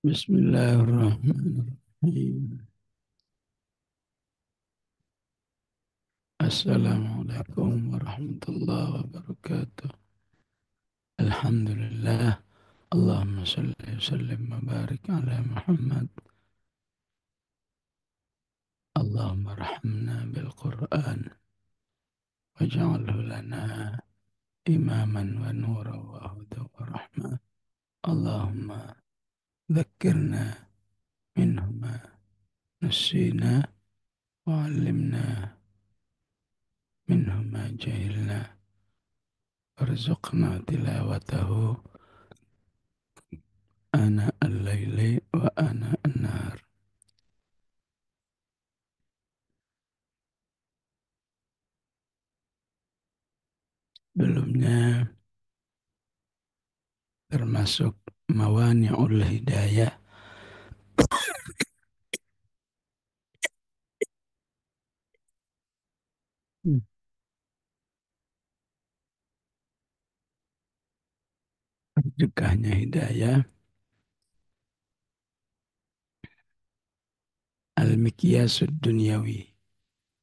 Bismillahirrahmanirrahim. Assalamualaikum warahmatullahi wabarakatuh. Alhamdulillah. Allahumma salli wa sallim wa barik ala Muhammad. Allahumma rahamna bil Qur'an waj'alhu lana imaman wa nuran wa hudan wa rahmah. Allahumma dhakkirna minhu ma nasina wa 'allimna minhu ma jahilna warzuqna tilawatahu ana al-laili wa ana an-nahar. Sebelumnya termasuk mawani'ul hidayah, tercegahnya hidayah, al-mikyasud dunyawi.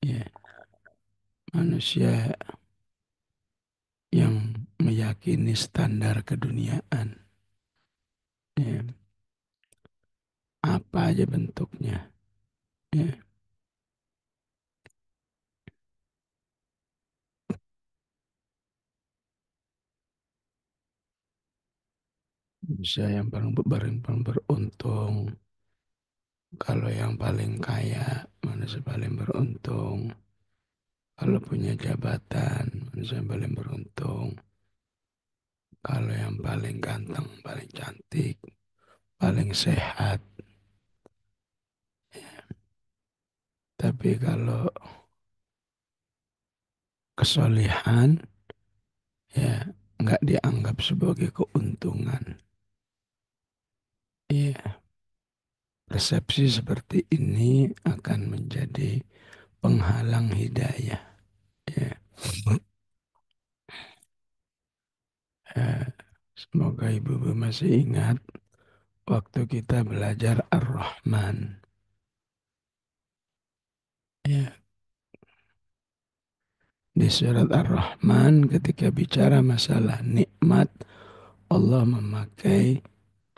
Ya, manusia yang meyakini standar keduniaan. Ya, apa aja bentuknya. Ya, manusia yang paling beruntung. Kalau yang paling kaya, manusia paling beruntung. Kalau punya jabatan, manusia yang paling beruntung. Kalau yang paling ganteng, paling cantik, paling sehat. Tapi kalau kesolihan, ya nggak dianggap sebagai keuntungan. Ya, persepsi seperti ini akan menjadi penghalang hidayah. Ya, eh, semoga ibu-ibu masih ingat waktu kita belajar Ar-Rahman. Ya, di surat Ar-Rahman ketika bicara masalah nikmat, Allah memakai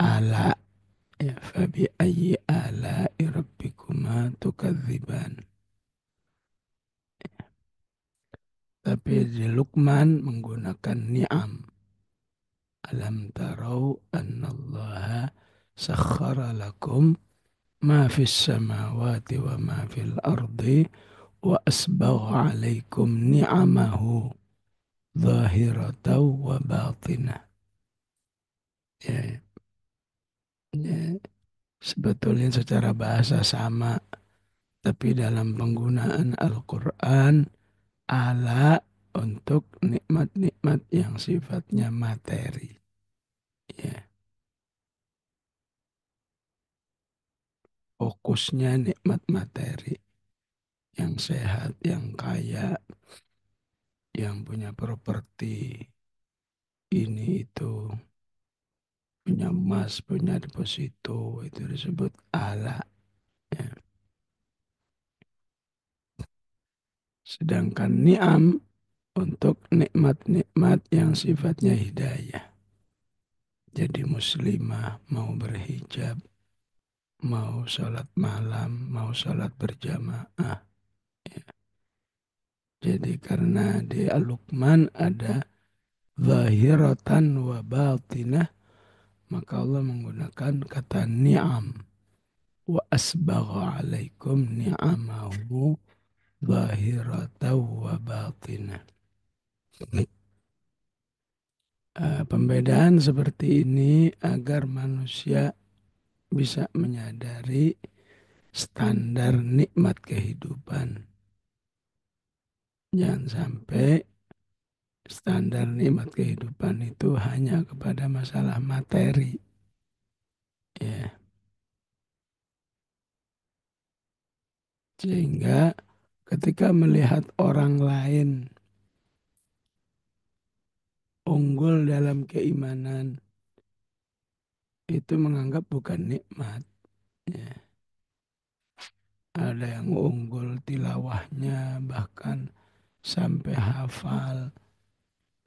ala. Ya, fabi ayyi ala'i rabbikuma tukadziban. Tapi di Luqman menggunakan ni'am. Alam tarau annallaha sakhara lakum ma fis samawati wa ma fil ardi wa asbagha alaikum ni'amahu zahiratan wa batinah. Ya, ya, sebetulnya secara bahasa sama, tapi dalam penggunaan Al-Quran ala untuk nikmat-nikmat yang sifatnya materi. Ya, fokusnya nikmat materi yang sehat, yang kaya, yang punya properti ini itu, punya emas, punya deposito, itu disebut ala. Ya. Sedangkan ni'am untuk nikmat-nikmat yang sifatnya hidayah. Jadi muslimah, mau berhijab, mau sholat malam, mau sholat berjamaah. Jadi karena di Al-Luqman ada zahiratan wa batinah, maka Allah menggunakan kata ni'am. Wa asbagha alaikum ni'amahu zahiratan wa batinah. Pembedaan seperti ini agar manusia bisa menyadari standar nikmat kehidupan. Jangan sampai standar nikmat kehidupan itu hanya kepada masalah materi. Ya, sehingga ketika melihat orang lain unggul dalam keimanan, itu menganggap bukan nikmat. Ya. Ada yang unggul tilawahnya bahkan sampai hafal,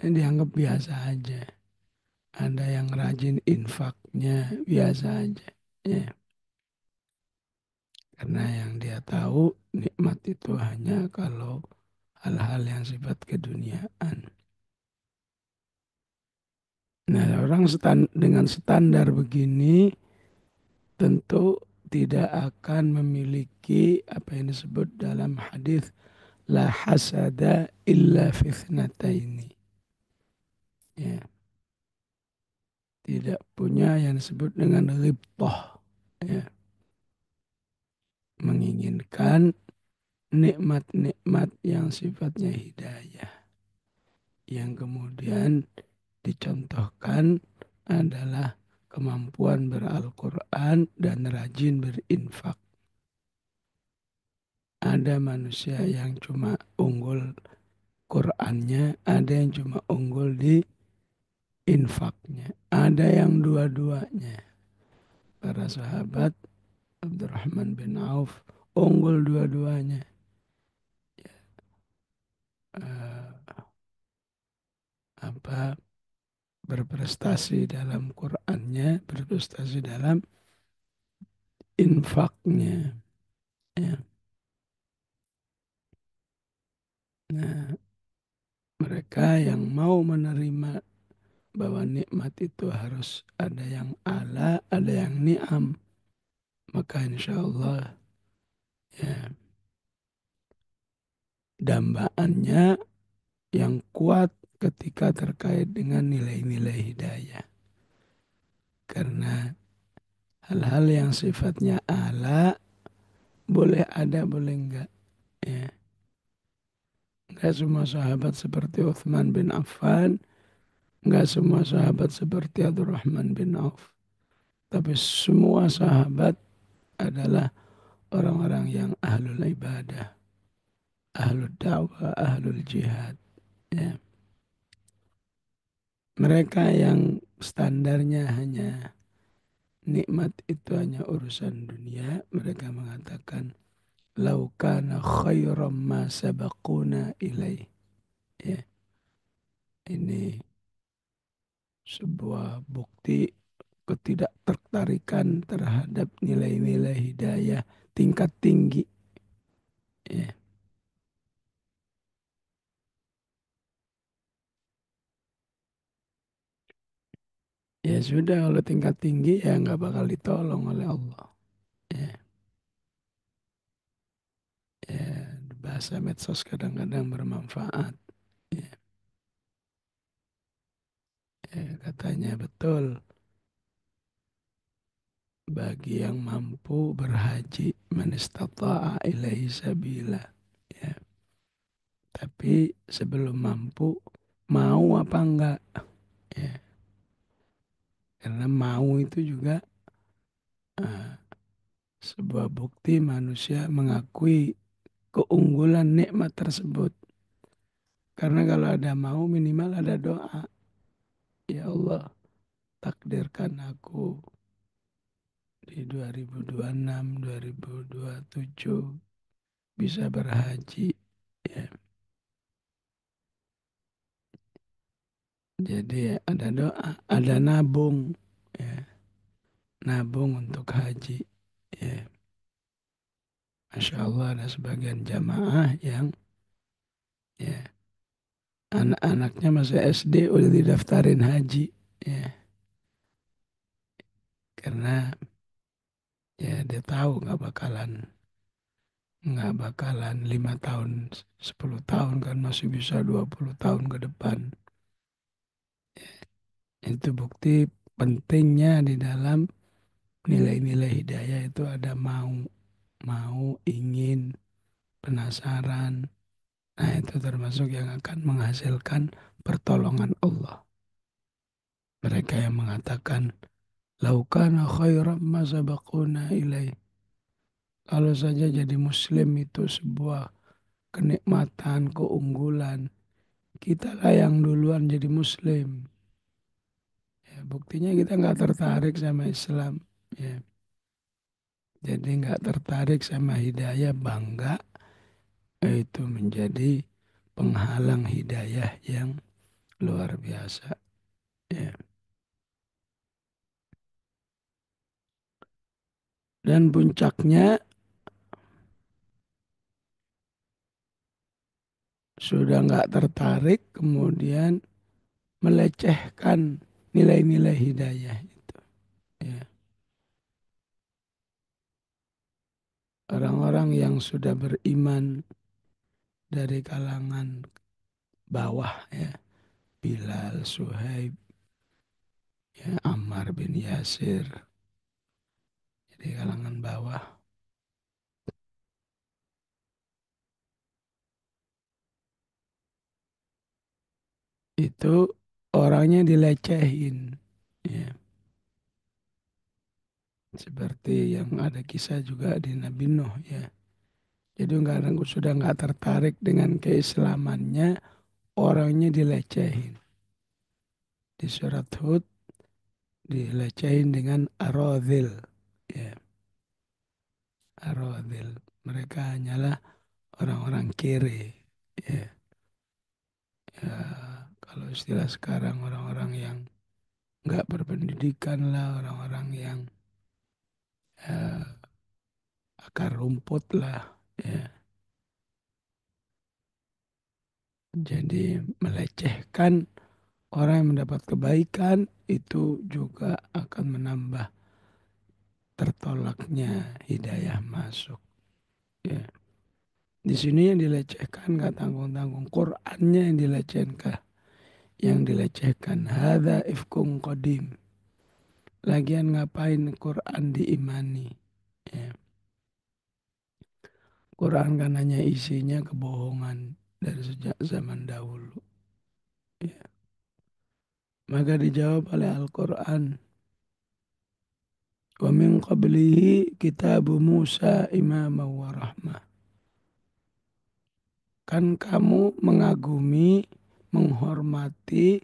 dianggap biasa aja. Ada yang rajin infaknya biasa aja. Ya. Karena yang dia tahu nikmat itu hanya kalau hal-hal yang sifat keduniaan. Nah, orang dengan standar begini tentu tidak akan memiliki apa yang disebut dalam hadis la hasada illa fitnataini. Ya, tidak punya yang disebut dengan ghibthah. Ya, menginginkan nikmat-nikmat yang sifatnya hidayah. Yang kemudian dicontohkan adalah kemampuan beral-Quran dan rajin berinfak. Ada manusia yang cuma unggul Qurannya, ada yang cuma unggul di infaknya. Ada yang dua-duanya. Para sahabat Abdurrahman bin Auf unggul dua-duanya. Eh, apa berprestasi dalam Qurannya, berprestasi dalam infaknya. Ya. Nah, mereka yang mau menerima bahwa nikmat itu harus ada yang ala, ada yang ni'am. Maka insya Allah ya dambaannya yang kuat ketika terkait dengan nilai-nilai hidayah. Karena hal-hal yang sifatnya ala boleh ada, boleh enggak. Ya. Enggak semua sahabat seperti Uthman bin Affan, enggak semua sahabat seperti Abdurrahman bin Auf. Tapi semua sahabat adalah orang-orang yang ahlul ibadah, ahlul dakwah, ahlul jihad. Ya. Mereka yang standarnya hanya nikmat itu hanya urusan dunia, mereka mengatakan laukana khairam ma sabaquna ilaih. Ya, ini sebuah bukti ketidaktertarikan terhadap nilai-nilai hidayah tingkat tinggi. Ya, ya sudah kalau tingkat tinggi ya nggak bakal ditolong oleh Allah. Ya, ya bahasa medsos kadang-kadang bermanfaat. Ya, ya, katanya betul bagi yang mampu berhaji man istata'a ilaihi sabila. Ya, tapi sebelum mampu mau apa enggak? Ya, karena mau itu juga eh, sebuah bukti manusia mengakui keunggulan nikmat tersebut. Karena kalau ada mau minimal ada doa. Ya Allah, takdirkan aku di 2026, 2027 bisa berhaji. Ya, jadi ada doa, ada nabung. Ya, nabung untuk haji. Ya, Masya Allah ada sebagian jamaah yang ya anak-anaknya masih SD udah didaftarin haji. Ya, karena ya dia tahu nggak bakalan 5 tahun, 10 tahun kan masih bisa 20 tahun ke depan. Itu bukti pentingnya di dalam nilai-nilai hidayah itu ada mau, ingin, penasaran. Nah, itu termasuk yang akan menghasilkan pertolongan Allah. Mereka yang mengatakan, laukana khairan ma sabaquna ilaih. Kalau saja jadi muslim itu sebuah kenikmatan, keunggulan. Kitalah yang duluan jadi muslim. Ya, buktinya kita nggak tertarik sama Islam. Ya. Jadi nggak tertarik sama hidayah, bangga itu menjadi penghalang hidayah yang luar biasa. Ya. Dan puncaknya sudah nggak tertarik, kemudian melecehkan nilai-nilai hidayah itu. Ya. Orang-orang yang sudah beriman dari kalangan bawah ya, Bilal, Suhaib, ya, Ammar bin Yasir, jadi kalangan bawah itu orangnya dilecehin, ya. Seperti yang ada kisah juga di Nabi Nuh ya. Jadi sudah nggak tertarik dengan keislamannya, orangnya dilecehin. Di surat Hud dilecehin dengan arodhil. Ya, arodhil. Mereka hanyalah orang-orang kiri. Ya, ya, kalau istilah sekarang orang-orang yang nggak berpendidikan lah, orang-orang yang akar rumput lah. Ya. Jadi melecehkan orang yang mendapat kebaikan itu juga akan menambah tertolaknya hidayah masuk. Ya. Di sini yang dilecehkan gak tanggung-tanggung. Qur'annya yang dilecehkan. Yang dilecehkan. Hada ifkung qadim. Lagian ngapain Quran diimani. Ya. Quran kan hanya isinya kebohongan dari sejak zaman dahulu. Ya. Maka dijawab oleh Al-Quran. Wa min qablihi kitabu Musa imama wa rahmah. Kan kamu mengagumi, menghormati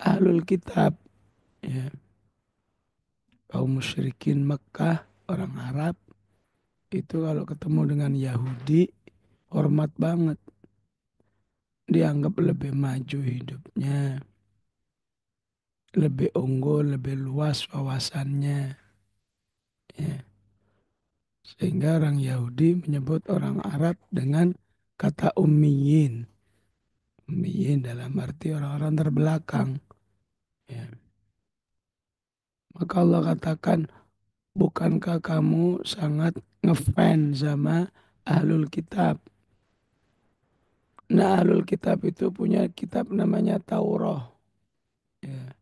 ahlul kitab. Ya. Kaum musyrikin Mekah, orang Arab, itu kalau ketemu dengan Yahudi, hormat banget. Dianggap lebih maju hidupnya, lebih unggul, lebih luas wawasannya. Ya. Sehingga orang Yahudi menyebut orang Arab dengan kata ummiyin. Ummiyin dalam arti orang-orang terbelakang. Ya. Maka Allah katakan, bukankah kamu sangat ngefans sama ahlul kitab? Nah, ahlul kitab itu punya kitab namanya Taurat. Ya.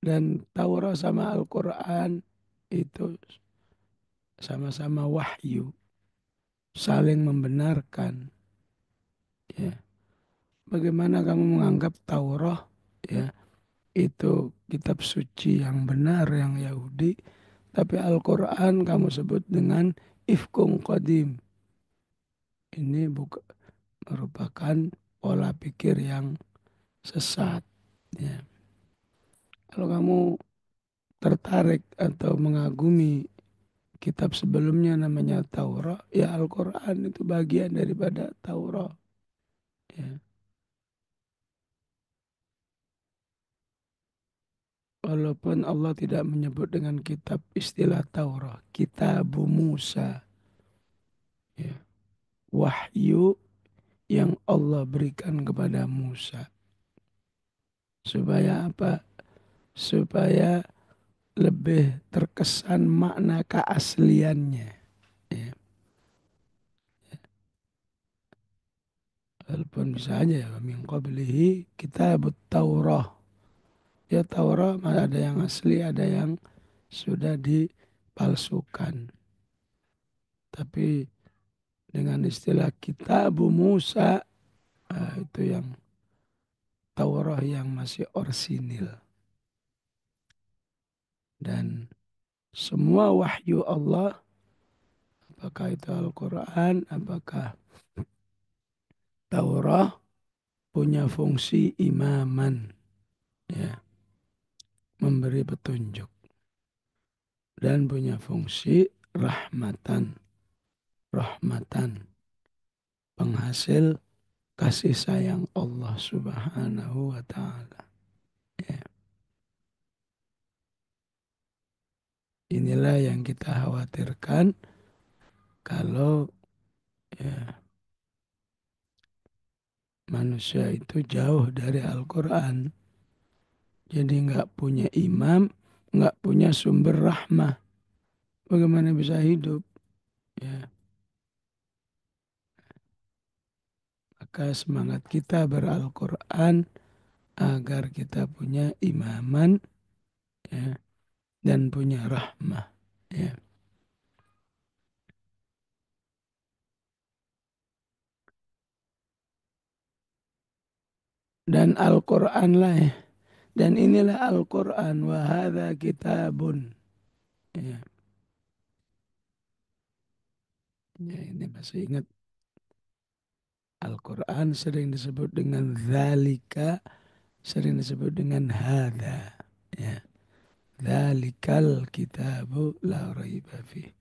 Dan Taurat sama Al-Quran itu sama-sama wahyu, saling membenarkan. Ya. Bagaimana kamu menganggap Taurat ya itu kitab suci yang benar yang Yahudi, tapi Al-Quran kamu sebut dengan ifkung qadim. Ini merupakan pola pikir yang sesat. Ya. Kalau kamu tertarik atau mengagumi kitab sebelumnya namanya Taurat, ya Al-Quran itu bagian daripada Taurat. Ya. Walaupun Allah tidak menyebut dengan kitab istilah Taurat, kitab Musa, ya. Wahyu yang Allah berikan kepada Musa. Supaya apa? Supaya lebih terkesan makna keasliannya. Ya. Walaupun bisa aja ya, min qablihi kitab Taurah. Ya Taurat ada yang asli, ada yang sudah dipalsukan. Tapi dengan istilah kitab Musa, itu yang Taurat yang masih orsinil. Dan semua wahyu Allah, apakah itu Al-Quran, apakah Taurat, punya fungsi imaman, ya, memberi petunjuk, dan punya fungsi rahmatan, rahmatan, penghasil kasih sayang Allah Subhanahu wa Ta'ala. Ya. Inilah yang kita khawatirkan kalau, ya, manusia itu jauh dari Al-Quran. Jadi nggak punya imam, nggak punya sumber rahmah. Bagaimana bisa hidup? Ya, maka semangat kita beral-Quran agar kita punya imaman, ya, dan punya rahmah. Ya. Dan Al-Quran lah, ya. Dan inilah Al-Quran. Wa hadza kitabun. Ya. Ya, ini masih ingat Al-Quran sering disebut dengan zalika, sering disebut dengan hadza. Ya. Zalikal kitabu la raiba fih.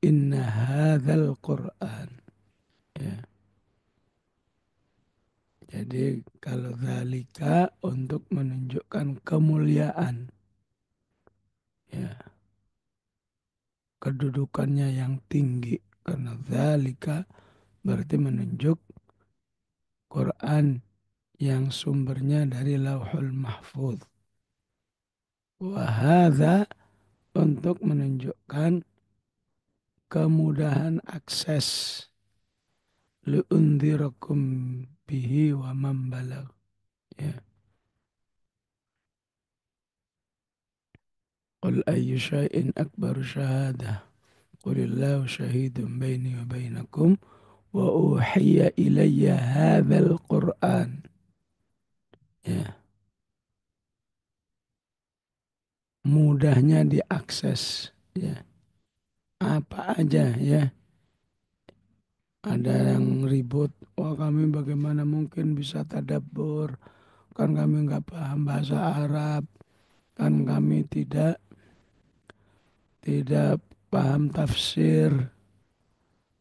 Inna hadzal Qur'an. Ya. Jadi kalau zalika untuk menunjukkan kemuliaan, ya, kedudukannya yang tinggi. Karena zalika berarti menunjuk Quran yang sumbernya dari Lauhul Mahfuz. Wahada untuk menunjukkan kemudahan akses. Li'undhirakum bihi wa man balag. Ya. Qul ayyu syai'in akbaru syahadah. Qulillahu syahidun baini wa bainakum. Wa uhiya ilayya hadzal Qur'an. Ya, mudahnya diakses, ya. Apa aja, ya. Ada yang ribut, wah kami bagaimana mungkin bisa tadabbur, kan kami nggak paham bahasa Arab, kan kami tidak paham tafsir.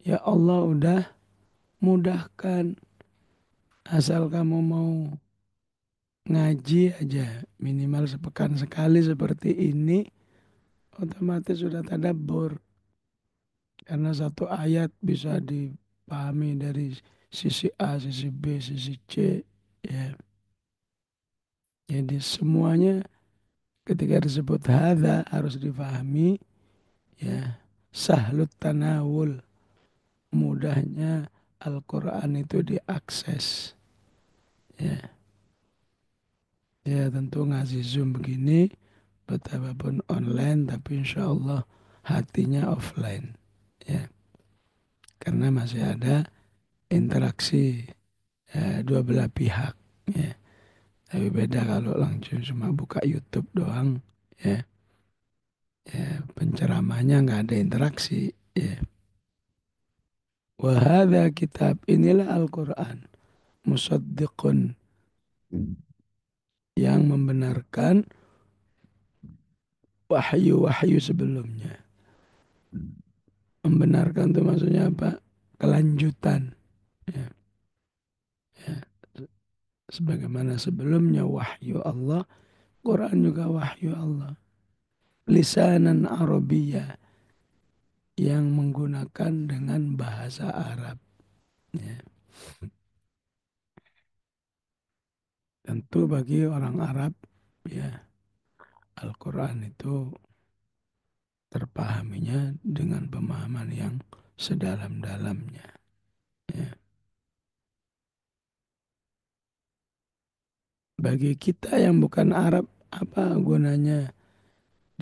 Ya Allah udah mudahkan, asal kamu mau ngaji aja minimal sepekan sekali seperti ini, otomatis sudah tadabbur. Karena satu ayat bisa dipahami dari sisi A, sisi B, sisi C. Ya. Jadi semuanya ketika disebut hadza harus difahami, ya, sahlut tanawul, mudahnya Al-Quran itu diakses. Ya, ya tentu ngasih Zoom begini, betapapun online, tapi insya Allah hatinya offline. Ya, karena masih ada interaksi, ya, dua belah pihak. Ya. Tapi beda kalau langsung cuma buka YouTube doang, ya, ya penceramahnya nggak ada interaksi. Ya. Wahada kitab, inilah Al-Quran. Musaddiqun, yang membenarkan wahyu-wahyu sebelumnya. Membenarkan itu maksudnya apa? Kelanjutan. Ya, ya. Sebagaimana sebelumnya wahyu Allah, Quran juga wahyu Allah. Lisanan Arabiyah, yang menggunakan dengan bahasa Arab. Ya. Tentu bagi orang Arab, ya, Al-Quran itu terpahaminya dengan pemahaman yang sedalam-dalamnya. Ya. Bagi kita yang bukan Arab, apa gunanya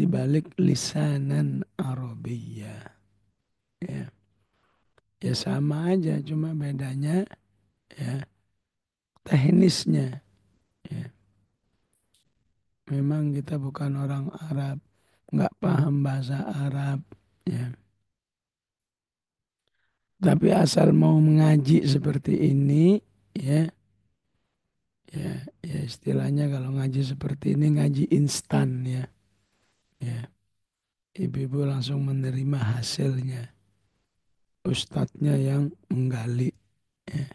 dibalik lisanan Arabiyah? Ya, ya sama aja, cuma bedanya, ya, teknisnya. Ya. Memang kita bukan orang Arab, nggak paham bahasa Arab. Ya. Tapi asal mau mengaji seperti ini, ya, Ya, ya istilahnya kalau ngaji seperti ini ngaji instan ya. Ya, ibu-ibu langsung menerima hasilnya. Ustadznya yang menggali. Ya.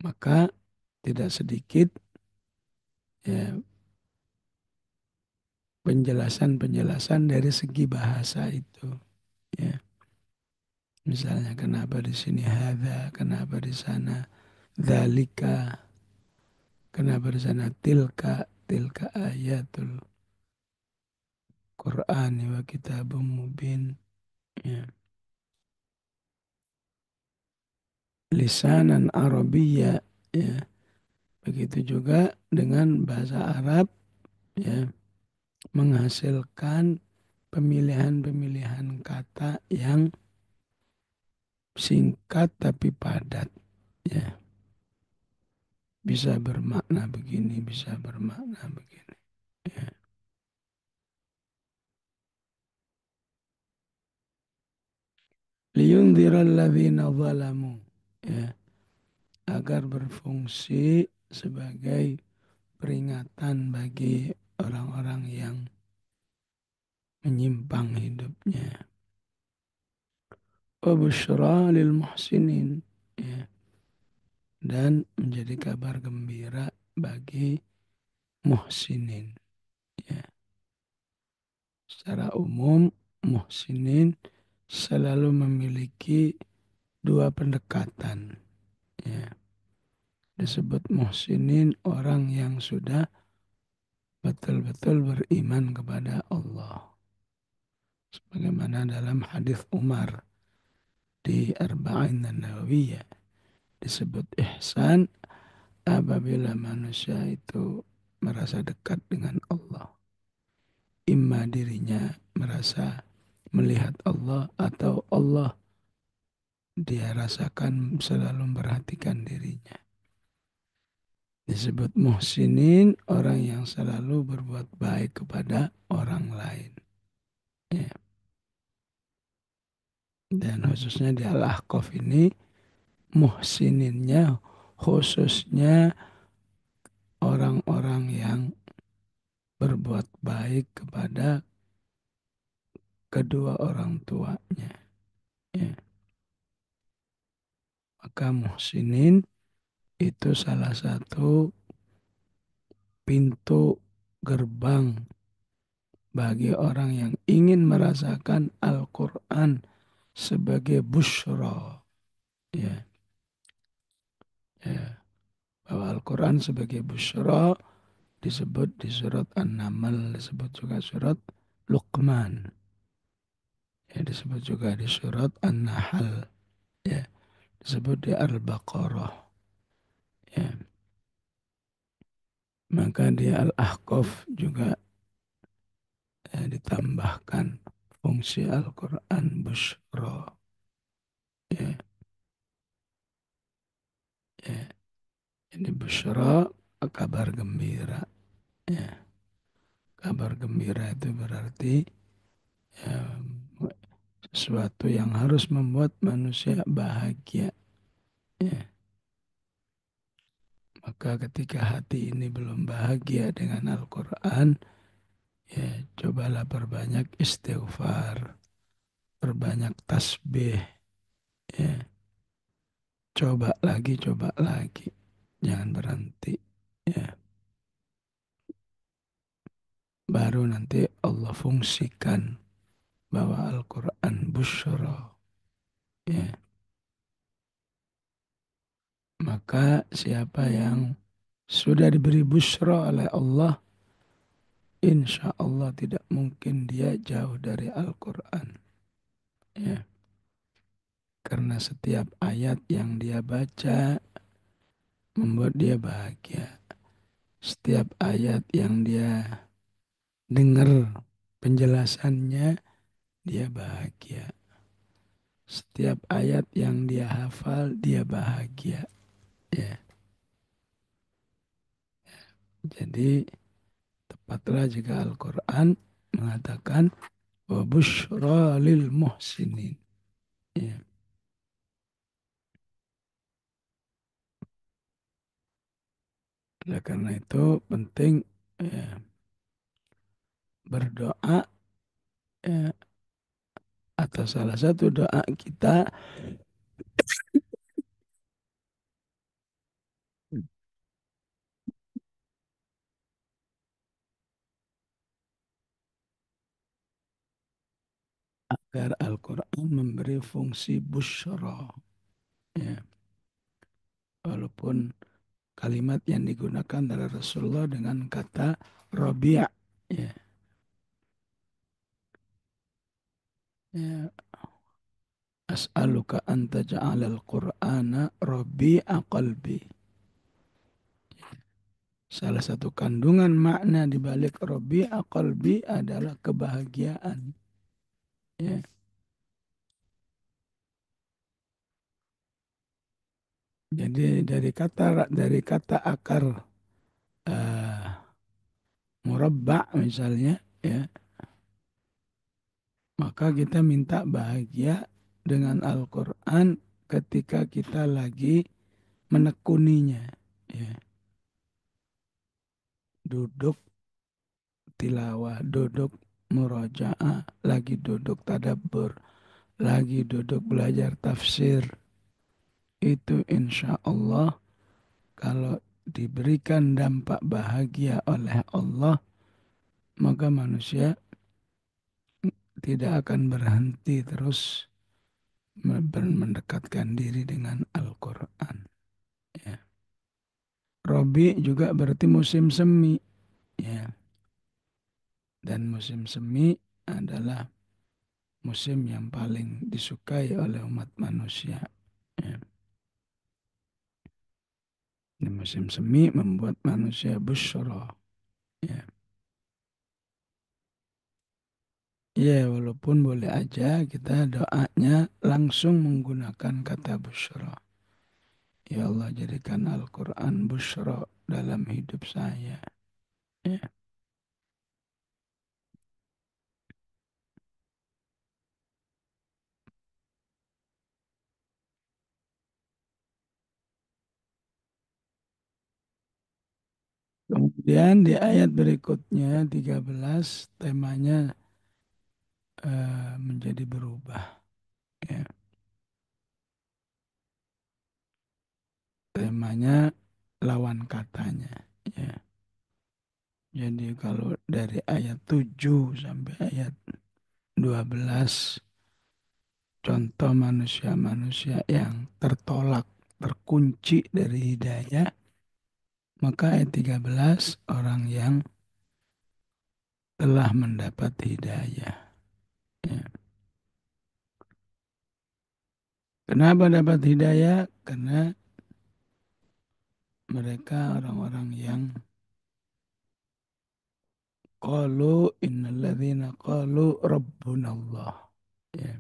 Maka tidak sedikit ya penjelasan-penjelasan dari segi bahasa itu. Ya, misalnya kenapa di sini hadza, kenapa di sana dzalika, kenapa di sana tilka, tilka ayatul Quran wa kitabum mubin. Ya. Lisanan Arabiyya ya. Begitu juga dengan bahasa Arab ya menghasilkan pemilihan-pemilihan kata yang singkat tapi padat ya. Bisa bermakna begini, bisa bermakna begini. Ya. Liyundhiral ladzina zalamu ya, agar berfungsi sebagai peringatan bagi orang-orang yang menyimpang hidupnya. Wa busyra lil muhsinin ya, dan menjadi kabar gembira bagi muhsinin ya. Secara umum muhsinin selalu memiliki dua pendekatan ya. Disebut muhsinin orang yang sudah betul-betul beriman kepada Allah. Sebagaimana dalam hadis Umar di Arba'in An-Nawawiyah disebut ihsan apabila manusia itu merasa dekat dengan Allah. Imma dirinya merasa melihat Allah atau Allah dia rasakan selalu memperhatikan dirinya. Disebut muhsinin orang yang selalu berbuat baik kepada orang lain. Ya. Dan khususnya di Al-Ahqaf ini muhsininnya khususnya orang-orang yang berbuat baik kepada kedua orang tuanya. Ya. Maka muhsinin itu salah satu pintu gerbang bagi orang yang ingin merasakan Al-Quran sebagai busyra. Ya, ya. Bahwa Al-Quran sebagai busyra disebut di surat An-Naml, disebut juga surat Luqman. Ya, disebut juga di surat An-Nahl. Ya, disebut di Al-Baqarah. Ya. Maka di Al-Ahqaf juga ditambahkan fungsi Al-Quran busyra. Ya, ya. Ini busyra kabar gembira. Ya. Kabar gembira itu berarti ya, sesuatu yang harus membuat manusia bahagia. Ya. Maka ketika hati ini belum bahagia dengan Al-Quran, ya cobalah perbanyak istighfar, perbanyak tasbih, ya. Coba lagi, jangan berhenti. Ya. Baru nanti Allah fungsikan bahwa Al-Quran busyra. Ya. Maka siapa yang sudah diberi busyra oleh Allah, insya Allah tidak mungkin dia jauh dari Al-Quran. Ya. Karena setiap ayat yang dia baca membuat dia bahagia. Setiap ayat yang dia dengar penjelasannya, dia bahagia. Setiap ayat yang dia hafal, dia bahagia. Ya. Jadi tepatlah jika Al-Quran mengatakan wa busyra lil muhsinin. Ya. Oleh karena itu penting ya, berdoa ya, atau salah satu doa kita agar Al-Quran memberi fungsi busyra. Ya, walaupun kalimat yang digunakan dari Rasulullah dengan kata Rabi'. Ya, ya. As'aluka anta ja'alal Qur'ana Rabi'a qalbi. Salah satu kandungan makna di balik Rabi'a qalbi adalah kebahagiaan. Ya. Jadi dari kata akar uh, murabba misalnya, ya, maka kita minta bahagia dengan Al-Quran ketika kita lagi menekuninya. Ya. Duduk tilawah, duduk murajaah, lagi duduk tadabbur, lagi duduk belajar tafsir. Itu insya Allah kalau diberikan dampak bahagia oleh Allah, maka manusia tidak akan berhenti terus mendekatkan diri dengan Al-Quran. Ya. Robi juga berarti musim semi. Ya. Dan musim semi adalah musim yang paling disukai oleh umat manusia. Ya. Di musim semi membuat manusia busyra. Ya. Ya, walaupun boleh aja kita doanya langsung menggunakan kata busyra. Ya Allah, jadikan Al-Quran busyra dalam hidup saya. Ya. Kemudian di ayat berikutnya 13 temanya menjadi berubah. Ya. Temanya lawan katanya. Ya. Jadi kalau dari ayat 7 sampai ayat 12 contoh manusia-manusia yang tertolak, terkunci dari hidayah, maka ayat 13 orang yang telah mendapat hidayah. Ya. Kenapa dapat hidayah? Karena mereka orang-orang yang qalu innalladzina qalu rabbunallah. Ya,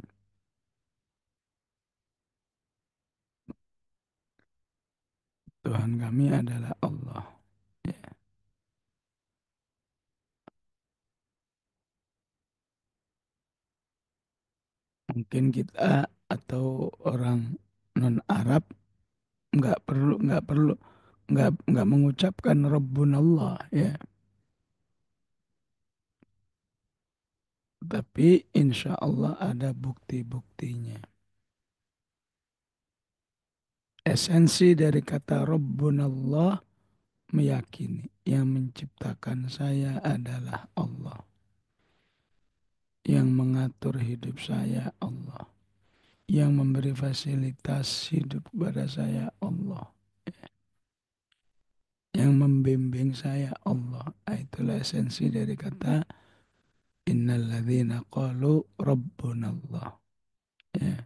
Tuhan kami adalah Allah. Ya, mungkin kita atau orang non Arab nggak mengucapkan rabbunallah, ya. Tapi insya Allah ada bukti-buktinya. Esensi dari kata rabbunallah meyakini yang menciptakan saya adalah Allah. Yang mengatur hidup saya Allah. Yang memberi fasilitas hidup kepada saya Allah. Yang membimbing saya Allah. Itulah esensi dari kata innalladzina qalu rabbunallah. Ya.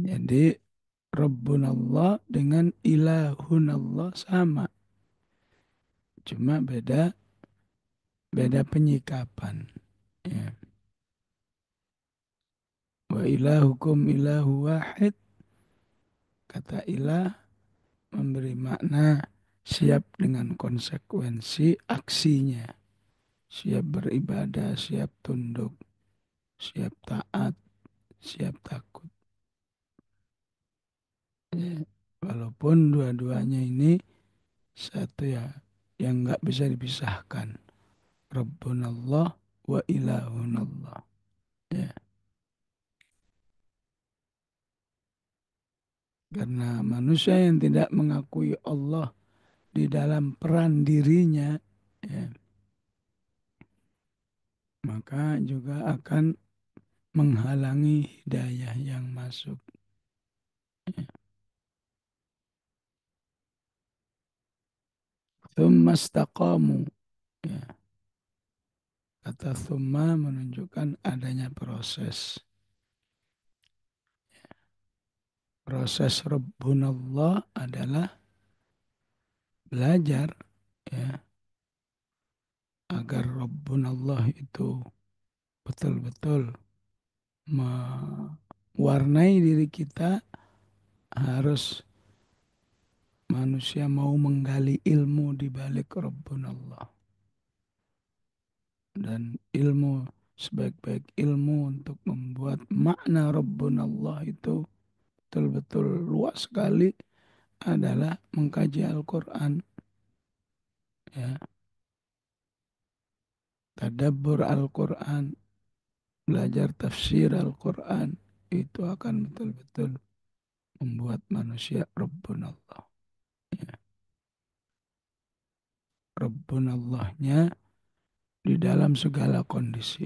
Jadi rabbunallah dengan ilahunallah sama. Cuma beda beda penyikapan. Ya. Wa ilahukum ilahu wahid. Kata ilah memberi makna siap dengan konsekuensi aksinya. Siap beribadah, siap tunduk, siap taat, siap takut. Ya. Walaupun dua-duanya ini satu ya yang nggak bisa dipisahkan. Rabbunallah wa ilahunallah. Ya. Karena manusia yang tidak mengakui Allah di dalam peran dirinya, ya, maka juga akan menghalangi hidayah yang masuk. Ya. Thumma istaqamu. Ya. Kata thumma menunjukkan adanya proses. Proses Rabbunallah adalah belajar, ya, agar Rabbunallah itu betul-betul mewarnai diri kita. Harus manusia mau menggali ilmu di balik Rabbunallah. Dan ilmu sebaik-baik ilmu untuk membuat makna Rabbunallah itu betul-betul luas sekali adalah mengkaji Al-Quran. Ya, tadabbur Al-Quran, belajar tafsir Al-Quran, itu akan betul-betul membuat manusia Rabbunallah. Ya, Rabbunallahnya di dalam segala kondisi.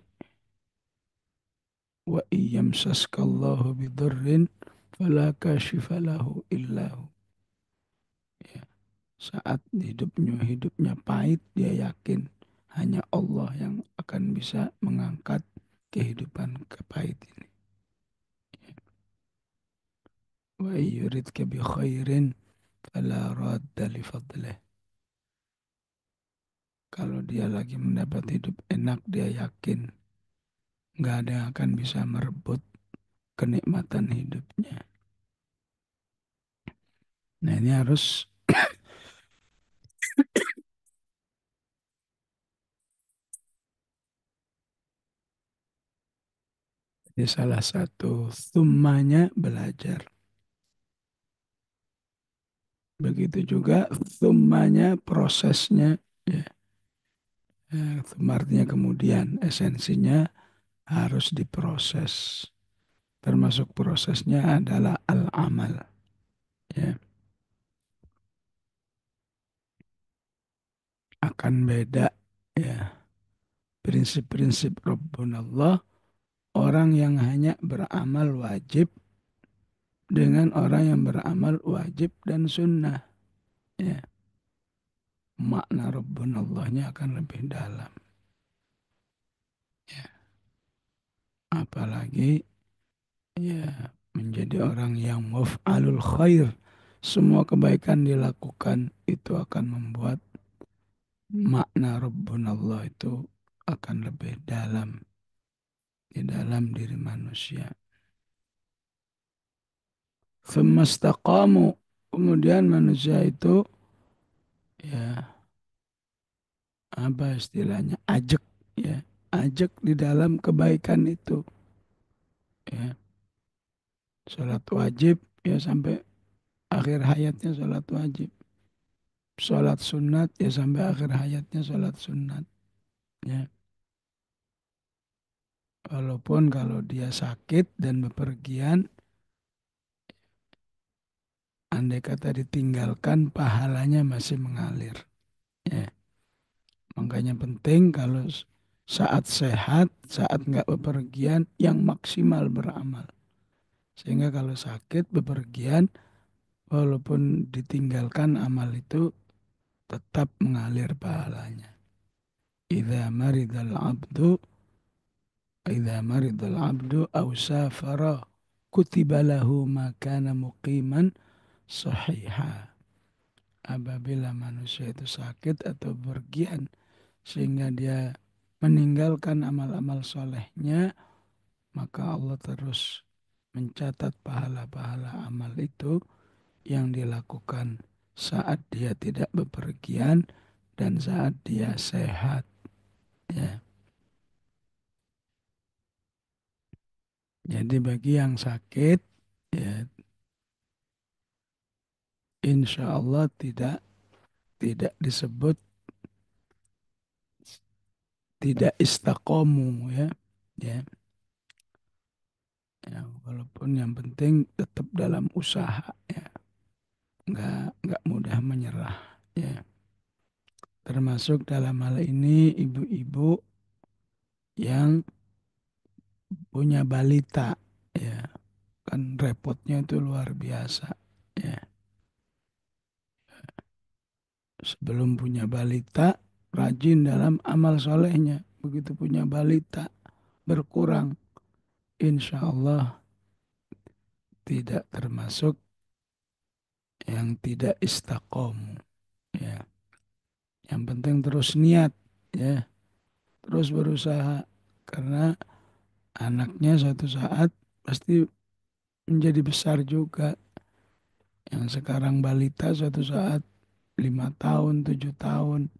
Wa iyamsaskallahu bidurrin fala kashifa lahu illahu. Ya, saat hidupnya pahit, dia yakin hanya Allah yang akan bisa mengangkat kehidupan kepahit ini. Wa yuridka bi khairin fala radda li fadlih. Kalau dia lagi mendapat hidup enak, dia yakin nggak ada yang akan bisa merebut kenikmatan hidupnya. Nah ini harus jadi salah satu thummanya belajar. Begitu juga thummanya prosesnya. Ya, thumma artinya kemudian esensinya harus diproses. Termasuk prosesnya adalah al-amal. Ya, akan beda ya prinsip-prinsip Rabbunallah orang yang hanya beramal wajib dengan orang yang beramal wajib dan sunnah. Ya, makna Rabbunallahnya akan lebih dalam. Ya, apalagi ya menjadi orang yang muf'alul khair. Semua kebaikan dilakukan itu akan membuat makna Rabbunallah itu akan lebih dalam di dalam diri manusia. Femastaqamu. Kemudian manusia itu ya apa istilahnya ajak, ya ajak di dalam kebaikan itu, ya sholat wajib ya sampai akhir hayatnya sholat wajib, sholat sunat ya sampai akhir hayatnya sholat sunat, ya walaupun kalau dia sakit dan bepergian, andai kata ditinggalkan pahalanya masih mengalir, ya makanya penting kalau saat sehat, saat nggak bepergian yang maksimal beramal. Sehingga kalau sakit bepergian, walaupun ditinggalkan amal itu tetap mengalir pahalanya. Idza maridal abdu idza maridal abdu aw safara kutiba lahu ma kana muqiman sahiha. Apabila manusia itu sakit atau bergian sehingga dia meninggalkan amal-amal solehnya, maka Allah terus mencatat pahala-pahala amal itu yang dilakukan saat dia tidak bepergian dan saat dia sehat. Ya. Jadi bagi yang sakit, ya insya Allah tidak disebut tidak istakomu ya. Ya, ya, walaupun yang penting tetap dalam usaha ya, nggak mudah menyerah ya. Termasuk dalam hal ini ibu-ibu yang punya balita ya, kan repotnya itu luar biasa ya. Sebelum punya balita, rajin dalam amal solehnya. Begitu punya balita, berkurang. Insya Allah tidak termasuk yang tidak istaqom. Ya. Yang penting terus niat, ya, terus berusaha. Karena anaknya suatu saat pasti menjadi besar juga. Yang sekarang balita suatu saat 5 tahun, 7 tahun,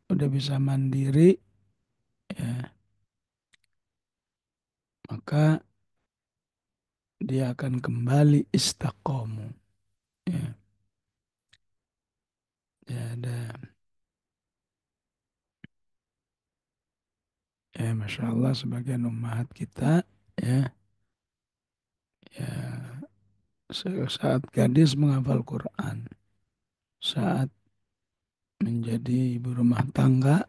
udah bisa mandiri, ya, maka dia akan kembali istakomu. Ya, ya ada. Ya, Masya Allah sebagian ummahat kita, ya, ya saat gadis menghafal Quran, saat menjadi ibu rumah tangga,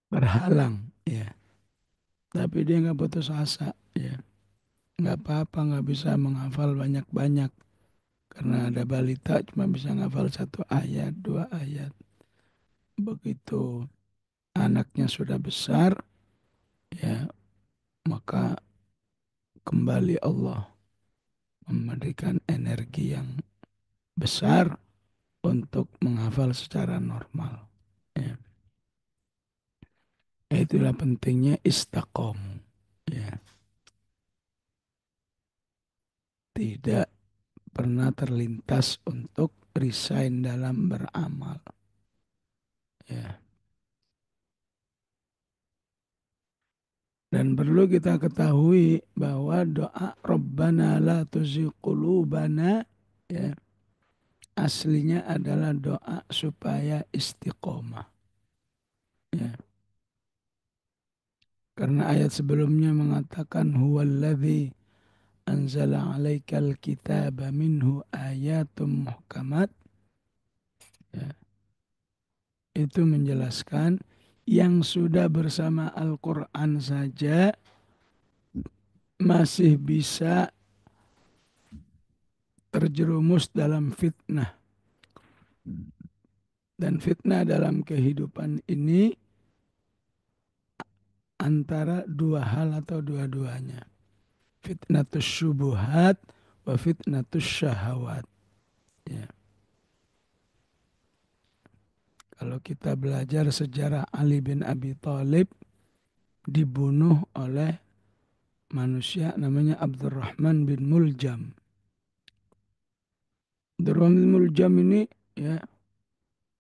berhalang, ya. Tapi dia nggak putus asa, ya. Nggak apa-apa, nggak bisa menghafal banyak-banyak. Karena ada balita cuma bisa menghafal 1 ayat, 2 ayat. Begitu anaknya sudah besar, ya, maka kembali Allah memberikan energi yang besar untuk menghafal secara normal. Ya. Itulah pentingnya istaqom. Ya. Tidak pernah terlintas untuk resign dalam beramal. Ya. Dan perlu kita ketahui bahwa doa Rabbana la tuzigh qulubana, ya, aslinya adalah doa supaya istiqomah. Ya. Karena ayat sebelumnya mengatakan huwallazi anzala 'alaikal kitaba minhu ayatum muhkamat, ya, itu menjelaskan yang sudah bersama Al-Quran saja masih bisa terjerumus dalam fitnah. Dan fitnah dalam kehidupan ini antara dua hal atau dua-duanya. Fitnatus syubuhat wa fitnatus syahawat. Ya. Kalau kita belajar sejarah Ali bin Abi Thalib dibunuh oleh manusia namanya Abdurrahman bin Muljam. Abdurrahman bin Muljam ini, ya,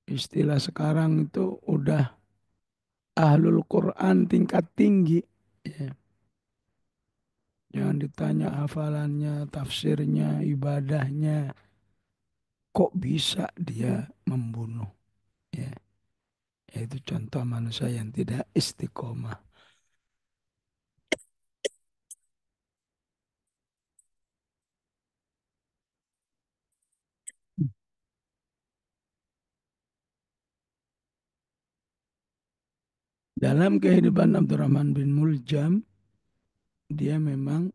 istilah sekarang itu udah ahlul Quran tingkat tinggi. Ya. Jangan ditanya hafalannya, tafsirnya, ibadahnya. Kok bisa dia membunuh? Ya. Itu contoh manusia yang tidak istiqomah. Dalam kehidupan Abdurrahman bin Muljam, dia memang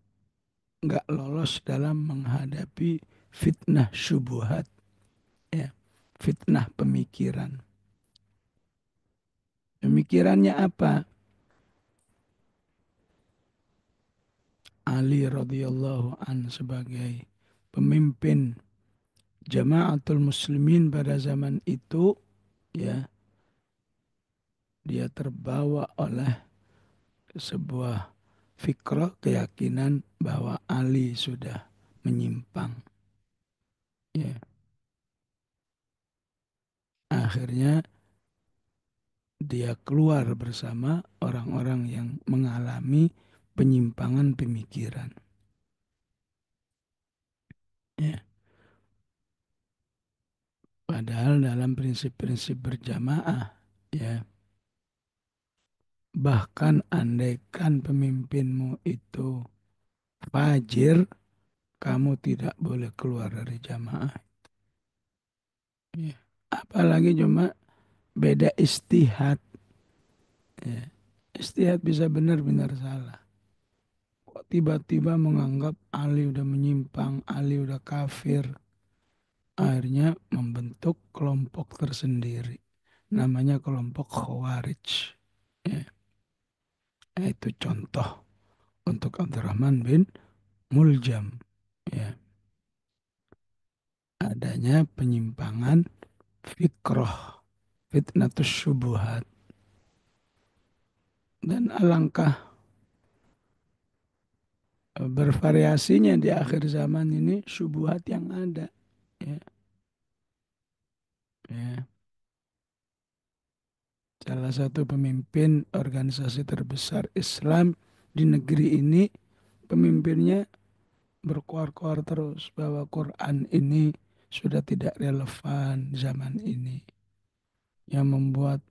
nggak lolos dalam menghadapi fitnah syubuhat, ya, fitnah pemikiran. Pemikirannya apa? Ali radhiyallahu an sebagai pemimpin Jamaatul Muslimin pada zaman itu, ya, dia terbawa oleh sebuah fikrah keyakinan bahwa Ali sudah menyimpang. Ya. akhirnya dia keluar bersama orang-orang yang mengalami penyimpangan pemikiran. Ya. Padahal dalam prinsip-prinsip berjamaah, ya, bahkan andaikan pemimpinmu itu fajir, kamu tidak boleh keluar dari jamaah. Ya. Apalagi cuma beda istihad. Ya. Istihad bisa benar-benar salah. Kok tiba-tiba menganggap Ali udah menyimpang, Ali udah kafir. Akhirnya membentuk kelompok tersendiri. Namanya kelompok Khawarij. Ya. Itu contoh untuk Abdurrahman bin Muljam. Ya. Adanya penyimpangan fikroh, fitnatus syubuhat. Dan alangkah bervariasinya di akhir zaman ini syubuhat yang ada. Ya, ya. Salah satu pemimpin organisasi terbesar Islam di negeri ini, pemimpinnya berkuar-kuar terus bahwa Quran ini sudah tidak relevan zaman ini. Yang membuat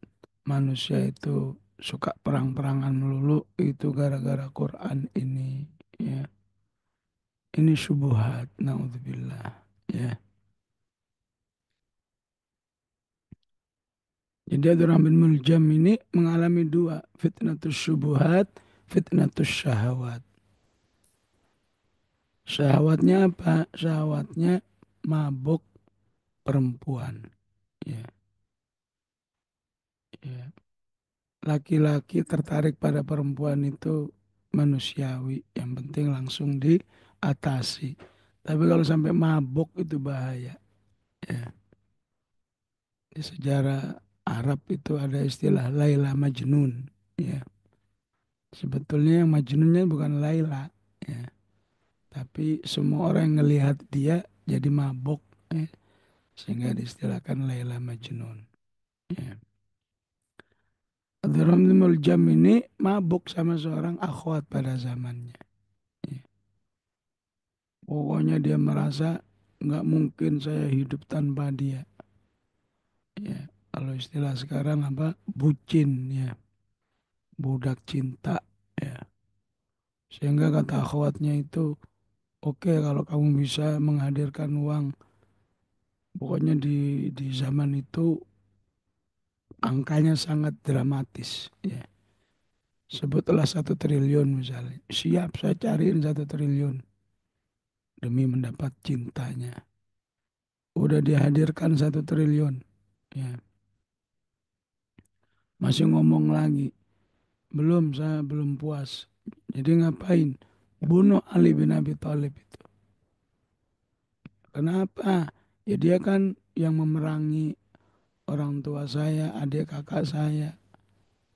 manusia itu suka perang-perangan melulu itu gara-gara Quran ini. Ya. Ini syubhat, naudzubillah. Ya. Jadi Abdurrahman bin Muljam ini mengalami dua, fitnatus syubuhat, fitnatus syahwat. Syahwatnya apa? Syahwatnya mabuk perempuan. Ya, ya. Laki-laki tertarik pada perempuan itu manusiawi. Yang penting langsung diatasi. Tapi kalau sampai mabuk itu bahaya. Ya. Di sejarah Arab itu ada istilah Laila Majnun. Ya. Sebetulnya yang Majnunnya bukan Laila. Ya. Tapi semua orang yang ngelihat dia jadi mabuk. Ya. Sehingga diistilahkan Laila Majnun. Ya. Abdurrahman bin Muljam ini mabuk sama seorang akhwat pada zamannya. Ya. Pokoknya dia merasa nggak mungkin saya hidup tanpa dia. Ya. Kalau istilah sekarang apa? Bucin ya. Budak cinta. Ya. Sehingga kata akhwatnya itu, oke kalau kamu bisa menghadirkan uang. Pokoknya di zaman itu angkanya sangat dramatis. Ya. Sebutlah 1 triliun misalnya. Siap saya cariin 1 triliun demi mendapat cintanya. Udah dihadirkan 1 triliun. Ya. Masih ngomong lagi. Belum, saya belum puas. Jadi ngapain? Bunuh Ali bin Abi Thalib itu. Kenapa? Ya dia kan yang memerangi orang tua saya, adik kakak saya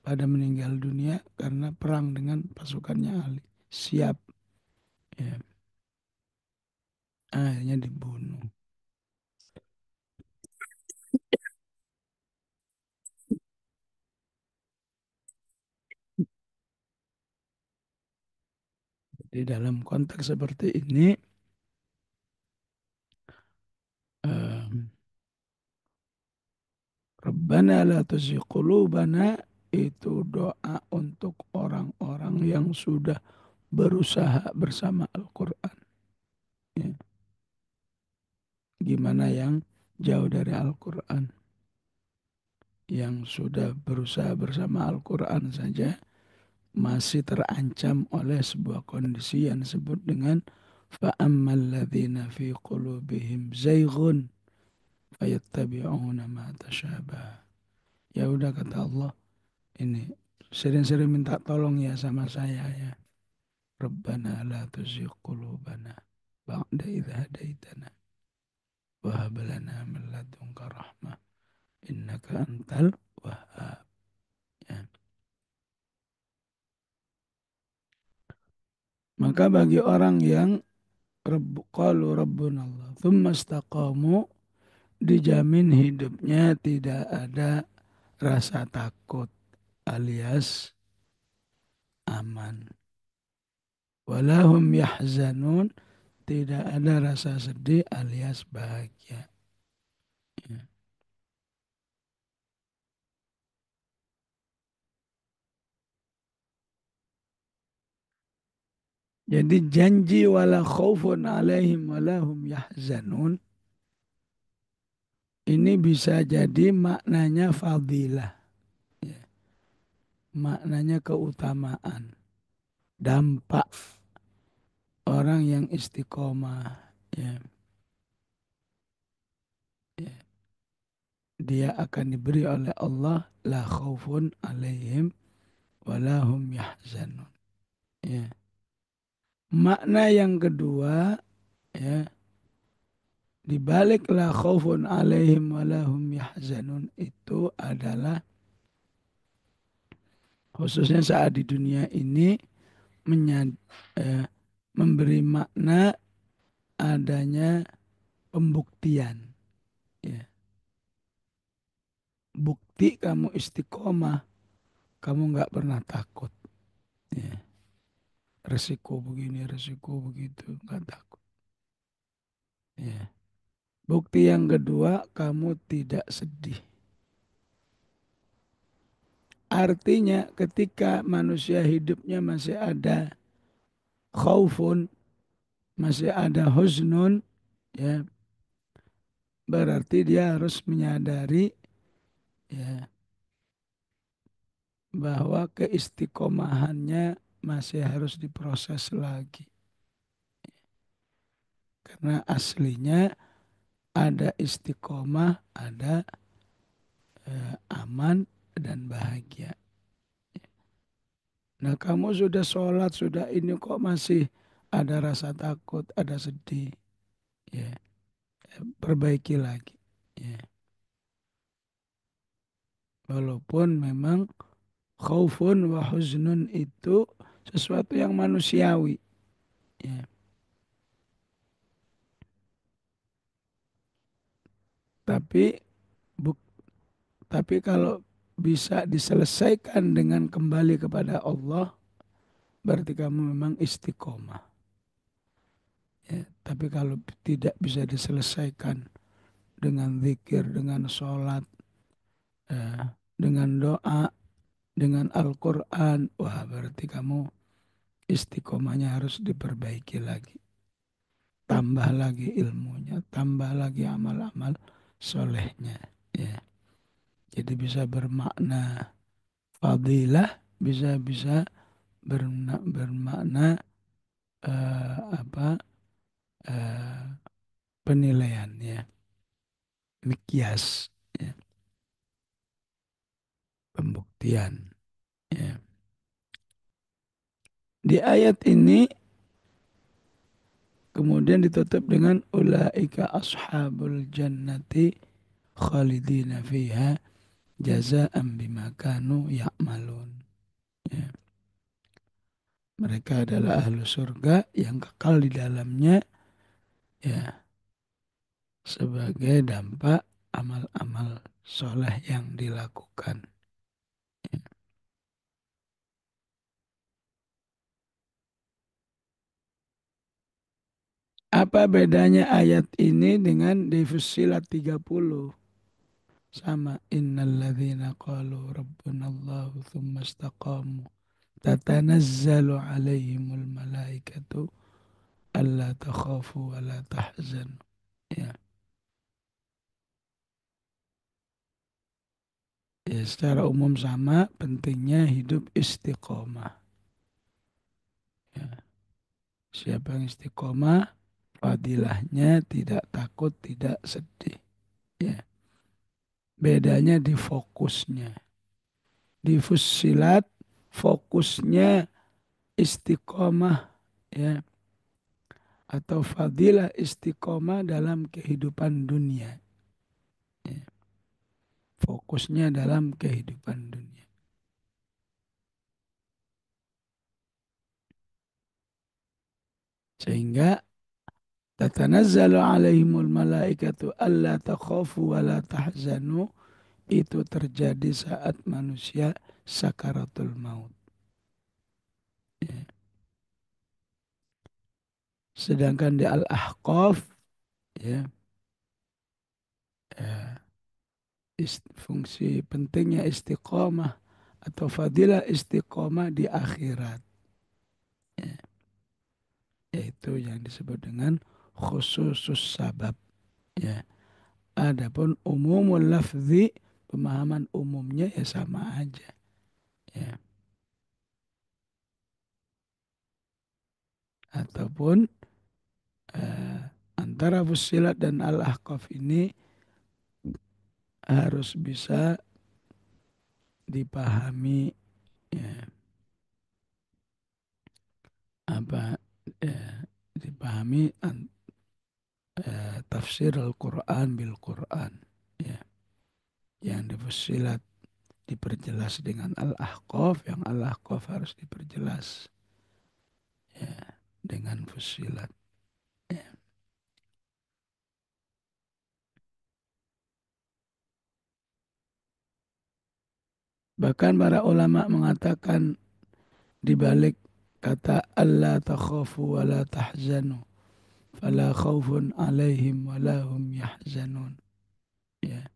pada meninggal dunia karena perang dengan pasukannya Ali. Siap. Ya. Akhirnya dibunuh. Di dalam konteks seperti ini, eh, Rabbana la tuzigh qulubana itu doa untuk orang-orang yang sudah berusaha bersama Al-Quran. Ya. Gimana yang jauh dari Al-Quran? Yang sudah berusaha bersama Al-Quran saja masih terancam oleh sebuah kondisi yang disebut dengan فَأَمَّا الَّذِينَ فِي قُلُوبِهِمْ زَيْغٌ فَيَتَّبِعُونَ مَا تَشَابَهَ. Ya udah kata Allah, ini sering-sering minta tolong ya sama saya ya. Rabbana la tuzigh qulubana ba'da idh hadaitana wa hab lana min ladunka rahmah innaka antal wahhab. Ya. Maka bagi orang yang qalu rabbuna Allah thumma istaqamu, dijamin hidupnya tidak ada rasa takut alias aman. Walahum yahzanun, tidak ada rasa sedih alias bahagia. Ya. Jadi janji wala khaufun alaihim walahum yahzanun ini bisa jadi maknanya fadilah, ya. Maknanya keutamaan, dampak orang yang istiqomah, ya. Ya. Dia akan diberi oleh Allah la khaufun alaihim walahum yahzanun. Ya. Makna yang kedua, ya, di balik la khaufun alaihim walahum yahzanun itu adalah khususnya saat di dunia ini menyad, eh, memberi makna adanya pembuktian. Ya. Bukti kamu istiqomah, kamu nggak pernah takut. Ya. Resiko begini, resiko begitu, nggak takut. Ya. Bukti yang kedua, kamu tidak sedih. Artinya ketika manusia hidupnya masih ada khaufun, masih ada husnun, ya, berarti dia harus menyadari, ya, bahwa keistiqomahannya masih harus diproses lagi. Karena aslinya ada istiqomah, ada aman dan bahagia. Nah kamu sudah sholat, sudah ini kok masih ada rasa takut, ada sedih. Ya, perbaiki lagi. Ya. Walaupun memang khaufun wa huznun itu sesuatu yang manusiawi. Ya. Tapi buk, tapi kalau bisa diselesaikan dengan kembali kepada Allah, berarti kamu memang istiqomah. Ya. Tapi kalau tidak bisa diselesaikan dengan zikir, dengan sholat, dengan doa, dengan Al-Quran, wah berarti kamu istiqomahnya harus diperbaiki lagi. Tambah lagi ilmunya, tambah lagi amal-amal solehnya. Ya. Jadi bisa bermakna fadilah, bisa bermakna apa eh, penilaian, ya, mikias, ya, pembuktian. Ya. Di ayat ini kemudian ditutup dengan ulaika ashabul jannati khalidina fiha jaza'an bima kanu ya'malun. Ya. Mereka adalah ahlu surga yang kekal di dalamnya, ya, sebagai dampak amal-amal soleh yang dilakukan. Apa bedanya ayat ini dengan di Fussilat 30? Sama innalladzina qalu rabbunallahu thumma istaqamu tatanazzalu alaihimul malaikatu alla takhafu wa la tahzanu. Ya. Ya, secara umum sama, pentingnya hidup istiqomah. Ya. Siapa yang istiqomah, fadilahnya tidak takut, tidak sedih. Ya. Bedanya di fokusnya. Di Fussilat, fokusnya istiqomah, ya, atau fadilah istiqomah dalam kehidupan dunia. Ya. Fokusnya dalam kehidupan dunia. Sehingga tatanazzalu alaihimul malaikatu alla takhafu wa la tahzanu, itu terjadi saat manusia sakaratul maut. Ya. Sedangkan di Al-Ahqaf, ya, ya, fungsi pentingnya istiqomah atau fadilah istiqomah di akhirat, ya, yaitu yang disebut dengan khususus sabab. Ya. Adapun umumul lafzi, pemahaman umumnya ya sama aja. Ya. Ataupun eh, antara Fussilat dan Al-Ahqaf ini harus bisa dipahami, ya, apa eh, dipahami tafsir Al-Quran bil Quran, ya. Yang di Fussilat diperjelas dengan Al-Ahqaf, yang Al-Ahqaf harus diperjelas, ya, dengan Fussilat. Ya. Bahkan para ulama mengatakan di balik kata Allah takhafu wa la tahzanu fala khaufun alaihim wa la hum yahzanun, ya,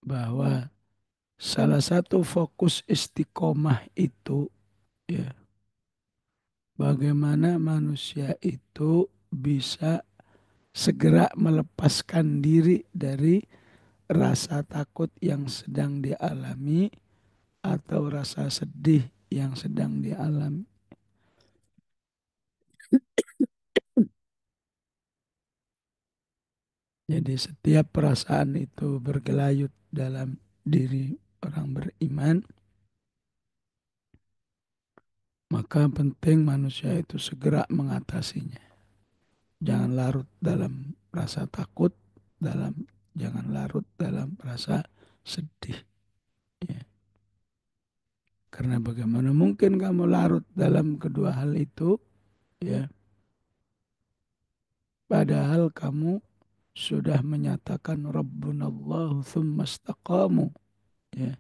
bahwa salah satu fokus istiqomah itu, ya, bagaimana manusia itu bisa segera melepaskan diri dari rasa takut yang sedang dialami atau rasa sedih yang sedang dialami. Jadi setiap perasaan itu bergelayut dalam diri orang beriman, maka penting manusia itu segera mengatasinya. Jangan larut dalam rasa takut, jangan larut dalam rasa sedih. Ya. Karena bagaimana mungkin kamu larut dalam kedua hal itu, ya, padahal kamu sudah menyatakan Rabbunallahu thumma istaqamu. Ya.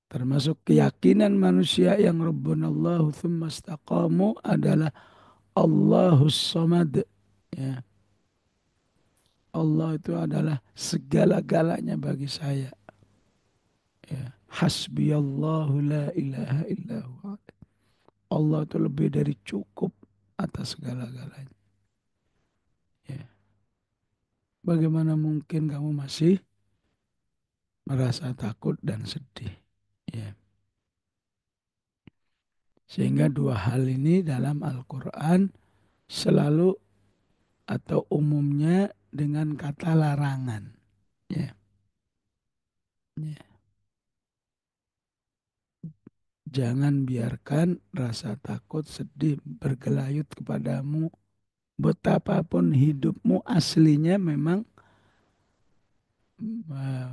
Termasuk keyakinan manusia yang Rabbunallahu thumma istaqamu adalah Allahus Samad. Ya. Allah itu adalah segala-galanya bagi saya. Ya. Hasbiyallahu la ilaha illahu. Allah itu lebih dari cukup atas segala-galanya. Ya. Bagaimana mungkin kamu masih merasa takut dan sedih? Ya. Sehingga dua hal ini dalam Al-Quran selalu atau umumnya dengan kata larangan. Ya. Ya. Jangan biarkan rasa takut, sedih bergelayut kepadamu. Betapapun hidupmu aslinya memang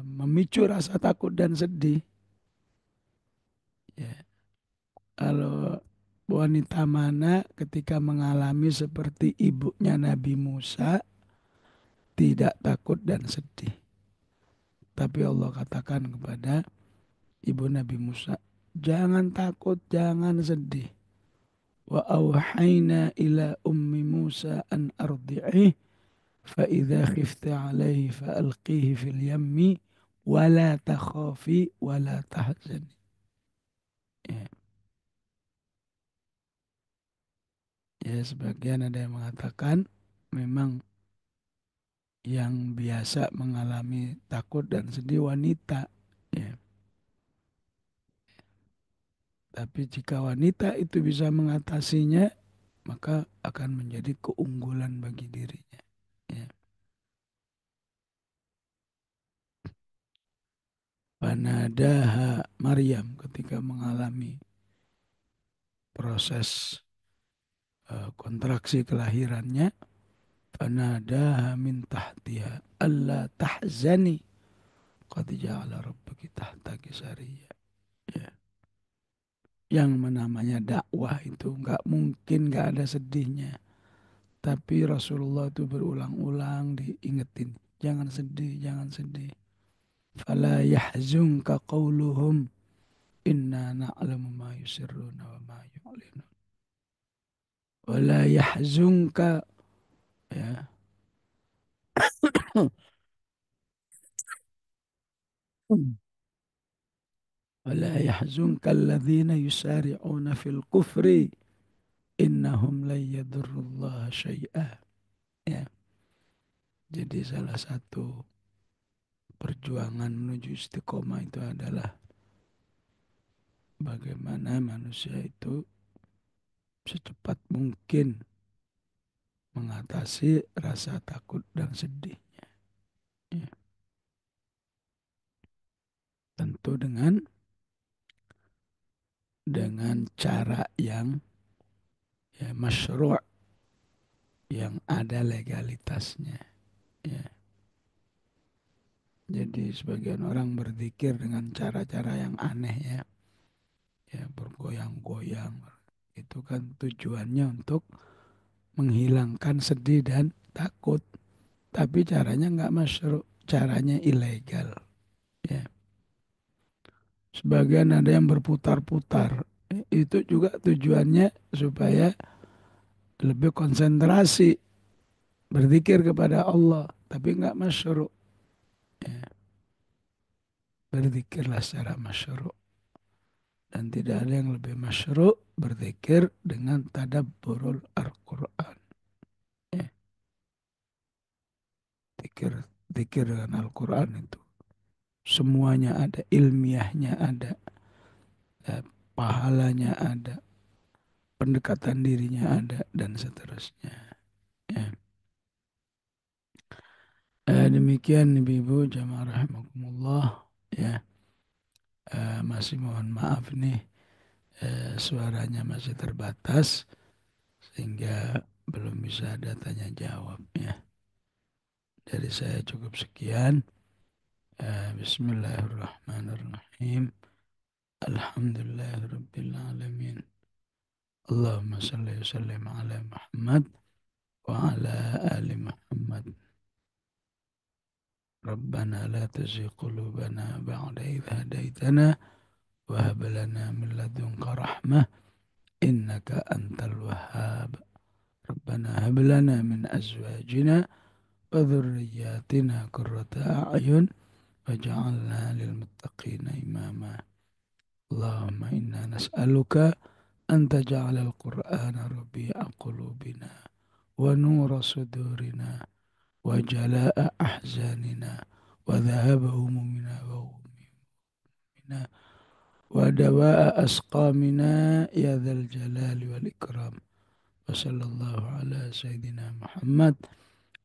memicu rasa takut dan sedih. Ya. Kalau wanita mana ketika mengalami seperti ibunya Nabi Musa, tidak takut dan sedih. Tapi Allah katakan kepada ibu Nabi Musa, jangan takut, jangan sedih. Wa awhayna ila ummi Musa an ardi'ih fa idza khifti alaihi fa alqihi fil yammi wa la takhafi wa la tahzani. Ya, ya, sebagian ada yang mengatakan memang yang biasa mengalami takut dan sedih wanita. Ya. Tapi jika wanita itu bisa mengatasinya, maka akan menjadi keunggulan bagi dirinya. Ya. Panadaha Maryam ketika mengalami proses kontraksi kelahirannya, panadaha min tahtiha alla tahzani qad ja'ala rabbuki tahtaki sariyya. Ya. yang namanya dakwah itu nggak mungkin nggak ada sedihnya. Tapi Rasulullah itu berulang-ulang diingetin, jangan sedih, jangan sedih. Fala yahzunka qawluhum inna na'lamu ma yusirruna wa ma yu'linun. Wala yahzunka ya. Wala yahzunka alladhina yusari'una fil kufri innahum lan yadurrullaha syai'ah. Ya. Jadi salah satu perjuangan menuju istiqomah itu adalah bagaimana manusia itu secepat mungkin mengatasi rasa takut dan sedihnya. Ya. Tentu dengan cara yang ya masyru', yang ada legalitasnya. Ya. Jadi sebagian orang berzikir dengan cara-cara yang aneh ya, ya bergoyang-goyang. Itu kan tujuannya untuk menghilangkan sedih dan takut. Tapi caranya nggak masyru', caranya ilegal. Ya. Sebagian ada yang berputar-putar. Itu juga tujuannya supaya lebih konsentrasi berzikir kepada Allah. Tapi nggak masyru'. Ya. Berzikirlah secara masyru'. Dan tidak ada yang lebih masyru' berzikir dengan tadabburul Al-Quran. Ya. Zikir, zikir dengan Al-Quran itu. Semuanya ada, ilmiahnya ada, ya, pahalanya ada, pendekatan dirinya ada, dan seterusnya. Ya. Demikian Ibu-Ibu jamaah rahimakumullah. Ya, masih mohon maaf nih, suaranya masih terbatas sehingga belum bisa ada tanya jawab ya. Dari saya cukup sekian. Bismillahirrahmanirrahim. Alhamdulillahirabbil alamin. Allahumma shalli wa sallim ala Muhammad wa ala ali Muhammad. Rabbana la tuzigh qulubana ba'da idh hadaitana wa hab lana min ladunka rahmah innaka antal wahhab. Rabbana hab lana min azwajina wa dhurriyyatina qurrata a'yun waj'alna lil muttaqina imama. Allahumma inna nas'aluka an taj'alal Qur'ana rabi'a qulubina wa nura sudurina wa jala'a ahzanina wa dhahaba humumina wa humumina wa dawa'a asqamina ya dzal jalali wal ikram. Wa sallallahu ala sayyidina Muhammad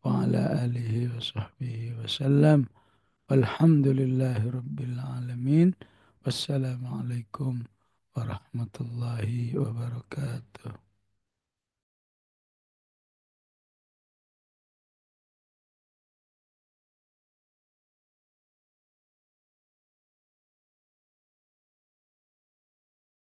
wa ala alihi wa sahbihi wa sallam. Walhamdulillahi rabbil alamin. Wassalamualaikum warahmatullahi wabarakatuh.